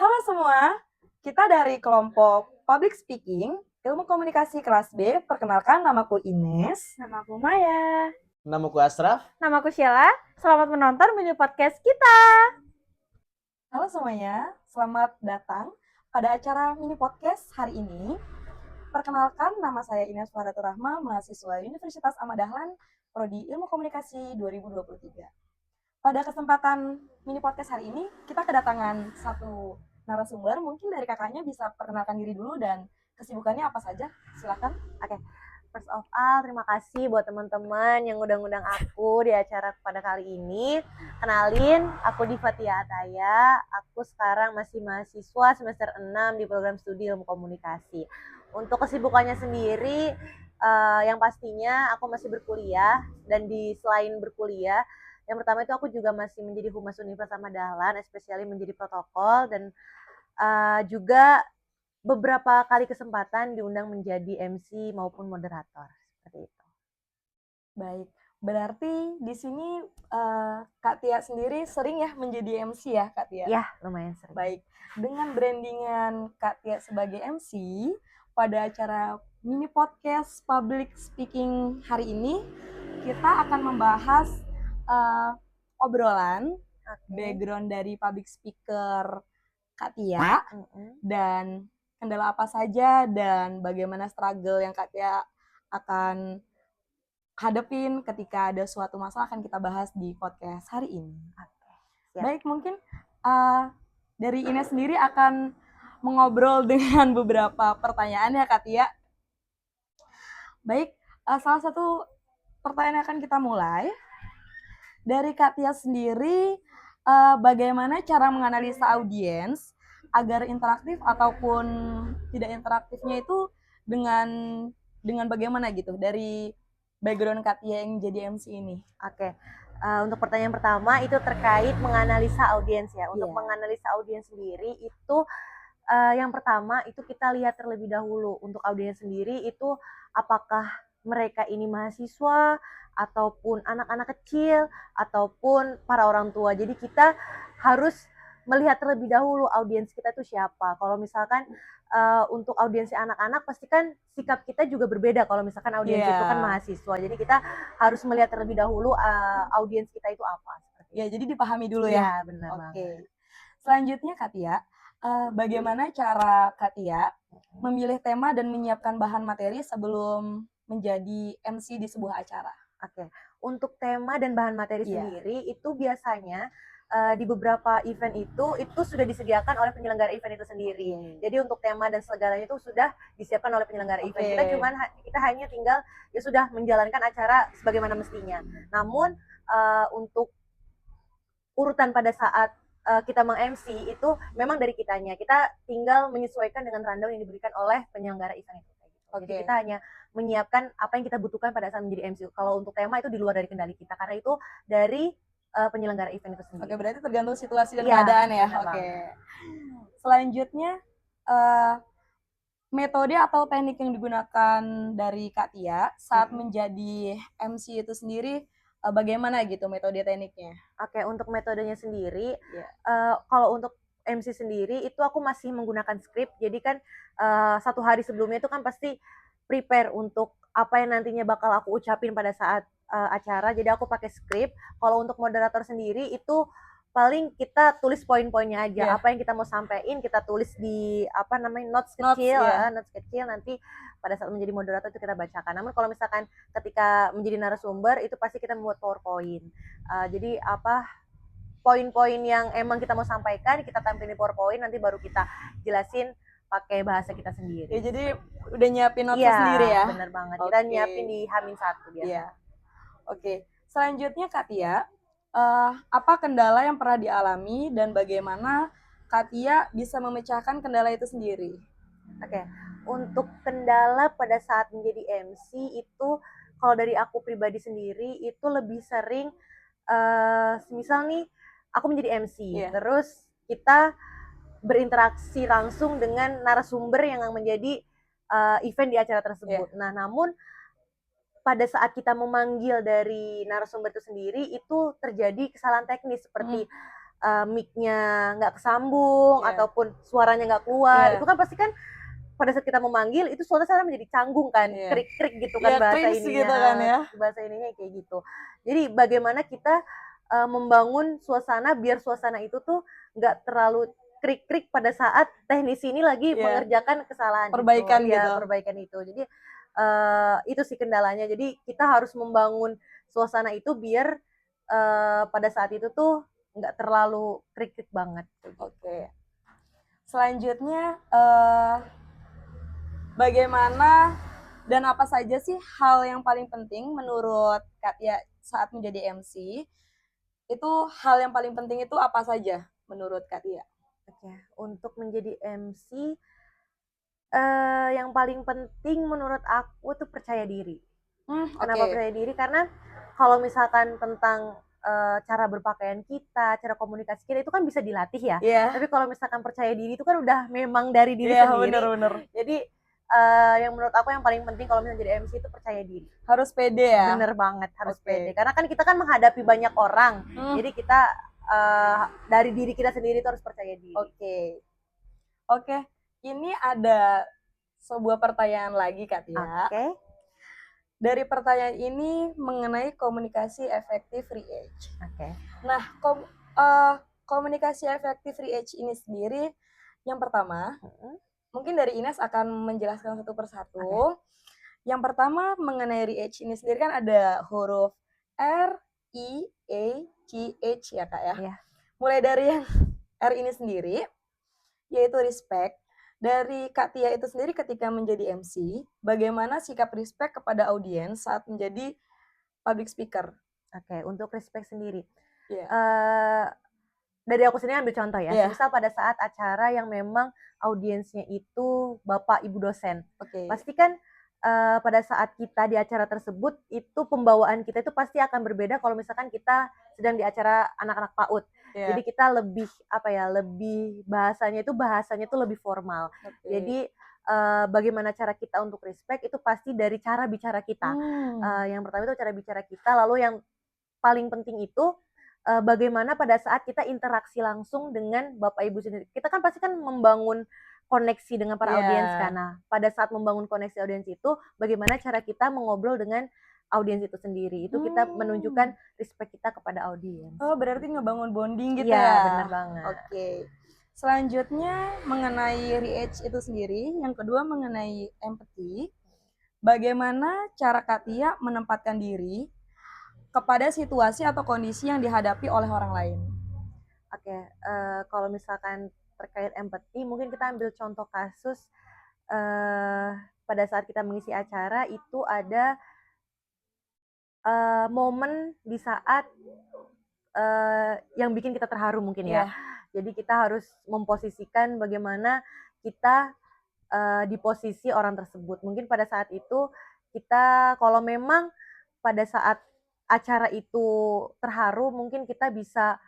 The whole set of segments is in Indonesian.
Halo semua, kita dari kelompok Public Speaking, Ilmu Komunikasi kelas B. Perkenalkan, namaku Ines. Namaku Maya. Namaku Asraf. Namaku Sheila. Selamat menonton mini podcast kita. Halo semuanya, selamat datang pada acara mini podcast hari ini. Perkenalkan, nama saya Ines Faratur Rahma, mahasiswa Universitas Ahmad Dahlan, Prodi Ilmu Komunikasi 2023. Pada kesempatan mini podcast hari ini, kita kedatangan satu narasumber. Mungkin dari kakaknya bisa perkenalkan diri dulu dan kesibukannya apa saja. Silakan. Oke. First of all, terima kasih buat teman-teman yang ngundang-ngundang aku di acara pada kali ini. Kenalin, aku Diva Tia Ataya. Aku sekarang masih mahasiswa semester 6 di program studi Ilmu Komunikasi. Untuk kesibukannya sendiri, yang pastinya aku masih berkuliah, dan selain berkuliah, yang pertama itu aku juga masih menjadi Humas Universitas Ahmad Dahlan, especially menjadi protokol, dan juga beberapa kali kesempatan diundang menjadi MC maupun moderator, seperti itu. Baik, berarti di sini Kak Tia sendiri sering ya menjadi MC ya, Kak Tia? Ya, lumayan sering. Baik, dengan brandingan Kak Tia sebagai MC pada acara mini podcast public speaking hari ini, kita akan membahas obrolan background dari public speaker Kak Tia dan kendala apa saja dan bagaimana struggle yang Kak Tia akan hadapin ketika ada suatu masalah akan kita bahas di podcast hari ini. Baik, mungkin dari Ines sendiri akan mengobrol dengan beberapa pertanyaan ya Kak Tia. Baik, salah satu pertanyaan yang akan kita mulai. Dari Kak Tia sendiri, bagaimana cara menganalisa audiens agar interaktif ataupun tidak interaktifnya itu dengan bagaimana gitu dari background Kak Tia yang jadi MC ini? Oke. Untuk pertanyaan pertama itu terkait menganalisa audiens ya. Untuk menganalisa audiens sendiri itu yang pertama itu kita lihat terlebih dahulu untuk audiens sendiri itu apakah mereka ini mahasiswa ataupun anak-anak kecil ataupun para orang tua. Jadi kita harus melihat terlebih dahulu audiens kita itu siapa. Kalau misalkan untuk audiens anak-anak pasti kan sikap kita juga berbeda kalau misalkan audiens itu kan mahasiswa. Jadi kita harus melihat terlebih dahulu audiens kita itu apa. Ya, jadi dipahami dulu ya. Ya, benar. Oke. Selanjutnya Kak Tia, bagaimana cara Kak Tia memilih tema dan menyiapkan bahan materi sebelum menjadi MC di sebuah acara? Oke. Untuk tema dan bahan materi sendiri itu biasanya di beberapa event itu sudah disediakan oleh penyelenggara event itu sendiri. Jadi untuk tema dan segalanya itu sudah disiapkan oleh penyelenggara event. Kita hanya tinggal ya sudah menjalankan acara sebagaimana mestinya. Namun untuk urutan pada saat kita meng-MC itu memang dari kitanya. Kita tinggal menyesuaikan dengan rundown yang diberikan oleh penyelenggara event itu. Jadi kita hanya menyiapkan apa yang kita butuhkan pada saat menjadi MC. Kalau untuk tema itu di luar dari kendali kita karena itu dari penyelenggara event itu sendiri. Oke, berarti tergantung situasi dan keadaan ya. Oke. Selanjutnya metode atau teknik yang digunakan dari Kak Tia saat menjadi MC itu sendiri bagaimana gitu metode tekniknya? Oke, untuk metodenya sendiri, kalau untuk MC sendiri itu aku masih menggunakan skrip. Jadi kan satu hari sebelumnya itu kan pasti prepare untuk apa yang nantinya bakal aku ucapin pada saat acara. Jadi aku pakai skrip. Kalau untuk moderator sendiri itu paling kita tulis poin-poinnya aja. Apa yang kita mau sampaikan kita tulis di notes kecil nanti pada saat menjadi moderator itu kita bacakan. Namun kalau misalkan ketika menjadi narasumber itu pasti kita membuat PowerPoint. Jadi poin-poin yang emang kita mau sampaikan kita tampilin di PowerPoint, nanti baru kita jelasin pakai bahasa kita sendiri. Ya, jadi udah nyiapin notes sendiri ya? Iya, bener banget. Kita nyiapin di H-1 biasa. Oke. Selanjutnya Kak Tia, apa kendala yang pernah dialami dan bagaimana Kak Tia bisa memecahkan kendala itu sendiri? Oke. Untuk kendala pada saat menjadi MC itu kalau dari aku pribadi sendiri itu lebih sering misal nih aku menjadi MC, terus kita berinteraksi langsung dengan narasumber yang menjadi event di acara tersebut. Nah, namun pada saat kita memanggil dari narasumber itu sendiri itu terjadi kesalahan teknis seperti mic-nya nggak kesambung Iya. ataupun suaranya nggak keluar, Iya. itu kan pasti kan pada saat kita memanggil itu suara menjadi canggung kan, Iya. krik-krik gitu Iya, kan bahasa cringe ininya, gitu kan ya. bahasa ininya kayak gitu. Jadi bagaimana kita membangun suasana biar suasana itu tuh nggak terlalu krik-krik pada saat teknisi ini lagi Iya. mengerjakan kesalahan Perbaikan itu. gitu. Ya, perbaikan itu. Jadi itu sih kendalanya. Jadi kita harus membangun suasana itu biar pada saat itu tuh nggak terlalu krik-krik banget. Oke. Selanjutnya bagaimana dan apa saja sih hal yang paling penting menurut Katia saat menjadi MC? Itu hal yang paling penting itu apa saja menurut Katia? Oke, untuk menjadi MC yang paling penting menurut aku tuh percaya diri. Kenapa Oke. percaya diri? Karena kalau misalkan tentang cara berpakaian kita, cara komunikasi kita itu kan bisa dilatih ya. Iya. Tapi kalau misalkan percaya diri itu kan udah memang dari diri Iya, sendiri. bener-bener. Jadi yang menurut aku yang paling penting kalau misalnya jadi MC itu percaya diri. Harus pede ya. Bener banget, harus Oke. pede. Karena kan kita kan menghadapi banyak orang. Jadi kita dari diri kita sendiri itu harus percaya diri. Oke. Ini ada sebuah pertanyaan lagi Katia. Oke. Dari pertanyaan ini mengenai komunikasi efektif re-age. Oke. Nah, komunikasi efektif re-age ini sendiri, yang pertama, mungkin dari Ines akan menjelaskan satu persatu. Yang pertama mengenai re-age ini sendiri kan ada huruf R, I, E, C, H ya Kak ya. Iya. Mulai dari yang R ini sendiri, yaitu respect. Dari Kak Tia itu sendiri ketika menjadi MC, bagaimana sikap respect kepada audiens saat menjadi public speaker? Oke, untuk respect sendiri. Iya. Dari aku sendiri ambil contoh ya. Iya. Misal pada saat acara yang memang audiensnya itu Bapak Ibu dosen. Oke. Pasti kan pada saat kita di acara tersebut itu pembawaan kita itu pasti akan berbeda kalau misalkan kita sedang di acara anak-anak PAUD. Iya. Jadi kita lebih lebih bahasanya tuh lebih formal. Oke. Jadi bagaimana cara kita untuk respect itu pasti dari cara bicara kita. Yang pertama itu cara bicara kita, lalu yang paling penting itu bagaimana pada saat kita interaksi langsung dengan Bapak Ibu sendiri. Kita kan pasti kan membangun koneksi dengan para audiens kan. Nah, pada saat membangun koneksi audiens itu, bagaimana cara kita mengobrol dengan audiens itu sendiri. Itu kita menunjukkan respect kita kepada audiens. Oh, berarti ngebangun bonding gitu ya? ya? Iya, benar banget. Oke. Selanjutnya mengenai re-age itu sendiri, yang kedua mengenai empathy. Bagaimana cara Katia menempatkan diri kepada situasi atau kondisi yang dihadapi oleh orang lain? Oke, kalau misalkan terkait empati, mungkin kita ambil contoh kasus pada saat kita mengisi acara itu ada momen di saat yang bikin kita terharu mungkin ya. Jadi kita harus memposisikan bagaimana kita di posisi orang tersebut. Mungkin pada saat itu kita kalau memang pada saat acara itu terharu, mungkin kita bisa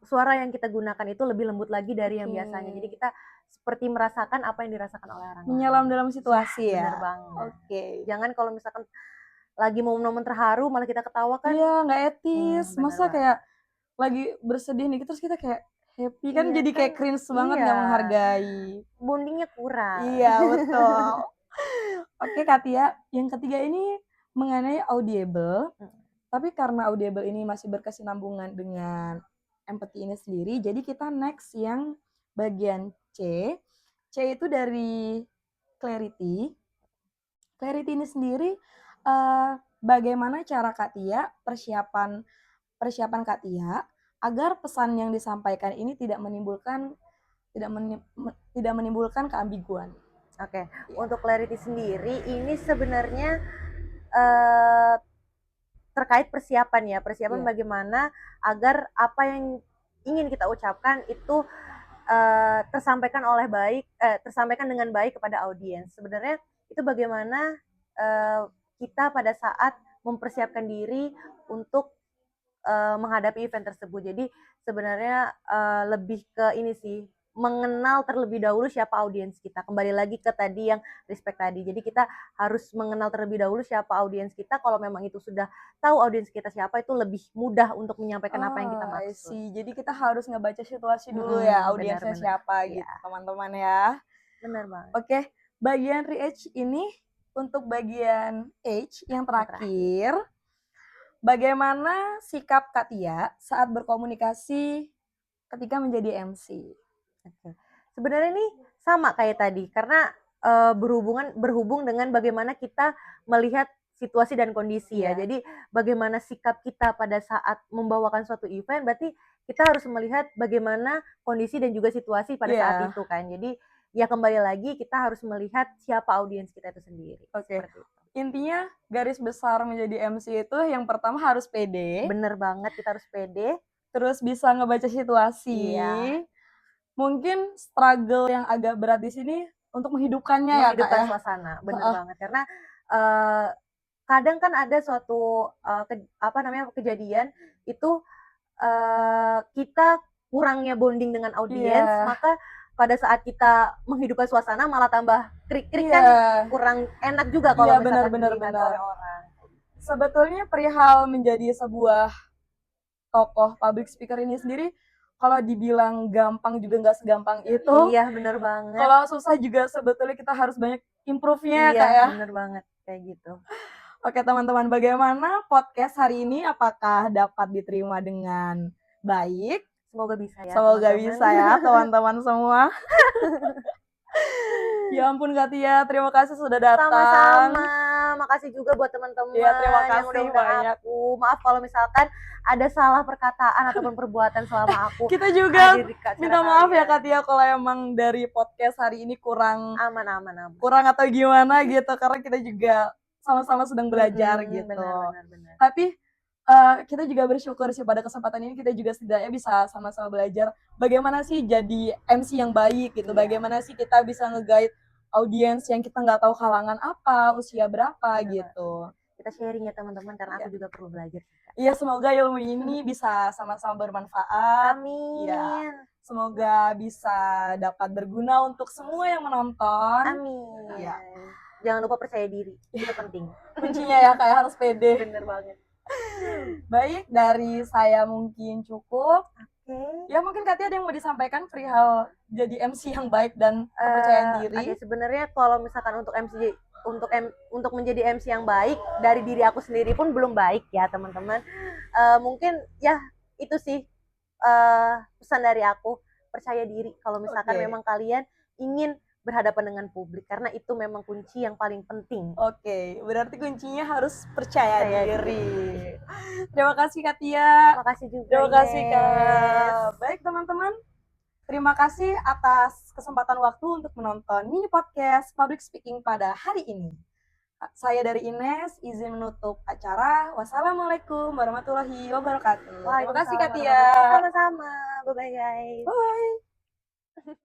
suara yang kita gunakan itu lebih lembut lagi dari yang biasanya. Jadi kita seperti merasakan apa yang dirasakan oleh orang lain. Menyelam dalam situasi ya. Benar banget. Oke. Jangan kalau misalkan lagi momen-momen terharu malah kita ketawa kan. Iya, nggak etis. Masa banget. kayak lagi bersedih nih, terus kita kayak happy kan, Iya, jadi kayak cringe banget, nggak menghargai. Bondingnya kurang. Iya, betul. Oke, Katia, yang ketiga ini mengenai audible. Tapi karena audible ini masih berkesinambungan dengan empathy ini sendiri, jadi kita next yang bagian C. C itu dari clarity. Clarity ini sendiri, bagaimana cara Katia, persiapan Katia agar pesan yang disampaikan ini tidak menimbulkan keambiguan. Oke, untuk clarity sendiri ini sebenarnya terkait persiapan ya, bagaimana agar apa yang ingin kita ucapkan itu tersampaikan dengan baik kepada audiens. Sebenarnya itu bagaimana kita pada saat mempersiapkan diri untuk menghadapi event tersebut. Jadi sebenarnya lebih ke ini sih, mengenal terlebih dahulu siapa audiens kita. Kembali lagi ke tadi yang respect tadi. Jadi kita harus mengenal terlebih dahulu siapa audiens kita. Kalau memang itu sudah tahu audiens kita siapa, itu lebih mudah untuk menyampaikan apa yang kita I maksud. see. Jadi kita harus ngebaca situasi dulu ya, audiensnya Benar-benar. siapa Iya. gitu, teman-teman ya. Benar banget. Oke, bagian re-age ini untuk bagian age yang terakhir. Bagaimana sikap Kak Tia saat berkomunikasi ketika menjadi MC? Oke. Sebenarnya ini sama kayak tadi, karena berhubung dengan bagaimana kita melihat situasi dan kondisi ya. Iya. Jadi bagaimana sikap kita pada saat membawakan suatu event, berarti kita harus melihat bagaimana kondisi dan juga situasi pada saat Iya. itu kan. Jadi ya kembali lagi kita harus melihat siapa audiens kita itu sendiri. Oke. Seperti itu. Intinya garis besar menjadi MC itu yang pertama harus pede, Bener banget, kita harus pede. terus bisa ngebaca situasi. Iya. Mungkin struggle yang agak berat di sini untuk menghidupkannya ya Kak Menghidupkan ya. suasana, bener banget. Karena kadang kan ada suatu kejadian itu kita kurangnya bonding dengan audiens, Iya. maka pada saat kita menghidupkan suasana malah tambah krik-krik Iya. kan kurang enak juga kalau Iya, misalkan benar. dilihat oleh orang. Sebetulnya perihal menjadi sebuah tokoh public speaker ini sendiri, kalau dibilang gampang juga nggak segampang itu. Iya, bener banget. Kalau susah juga sebetulnya kita harus banyak improve-nya Iya, Kak ya. bener banget kayak gitu. Oke teman-teman, bagaimana podcast hari ini? Apakah dapat diterima dengan baik? Semoga bisa ya. Semoga teman-teman. bisa ya teman-teman semua. Ya ampun Kak Tia, terima kasih sudah datang. Sama-sama, makasih juga buat teman-teman Ya, terima kasih yang udah undang banyak. aku. Maaf kalau misalkan ada salah perkataan ataupun perbuatan selama aku Kita juga hadir di acara minta maaf ya kalian. Kak Tia kalau emang dari podcast hari ini kurang Aman. kurang atau gimana gitu, karena kita juga sama-sama sedang belajar gitu. Benar. Tapi kita juga bersyukur sih pada kesempatan ini kita juga setidaknya bisa sama-sama belajar bagaimana sih jadi MC yang baik gitu. Iya. Bagaimana sih kita bisa nge-guide audiens yang kita nggak tahu kalangan apa, usia berapa gitu. Kita sharing ya teman-teman, karena aku juga perlu belajar. Iya, semoga ilmu ini bisa sama-sama bermanfaat. Amin. Ya, semoga bisa dapat berguna untuk semua yang menonton. Amin. Ya. Jangan lupa percaya diri, itu penting. Kuncinya ya kayak harus pede. Bener banget. Baik, dari saya mungkin cukup. Oke. Ya mungkin Katia ada yang mau disampaikan perihal jadi MC yang baik dan kepercayaan diri. Oke, sebenarnya kalau misalkan untuk menjadi MC yang baik dari diri aku sendiri pun belum baik ya teman-teman. Mungkin ya itu sih pesan dari aku, percaya diri kalau misalkan memang kalian ingin berhadapan dengan publik, karena itu memang kunci yang paling penting. Oke, berarti kuncinya harus percaya diri. Terima kasih Katia. Terima kasih juga. Terima kasih Kak. Baik teman-teman, terima kasih atas kesempatan waktu untuk menonton mini podcast Public Speaking pada hari ini. Saya dari Ines, izin menutup acara. Wassalamualaikum warahmatullahi wabarakatuh. Terima kasih Katia. Sama-sama. Bye-bye guys. Bye.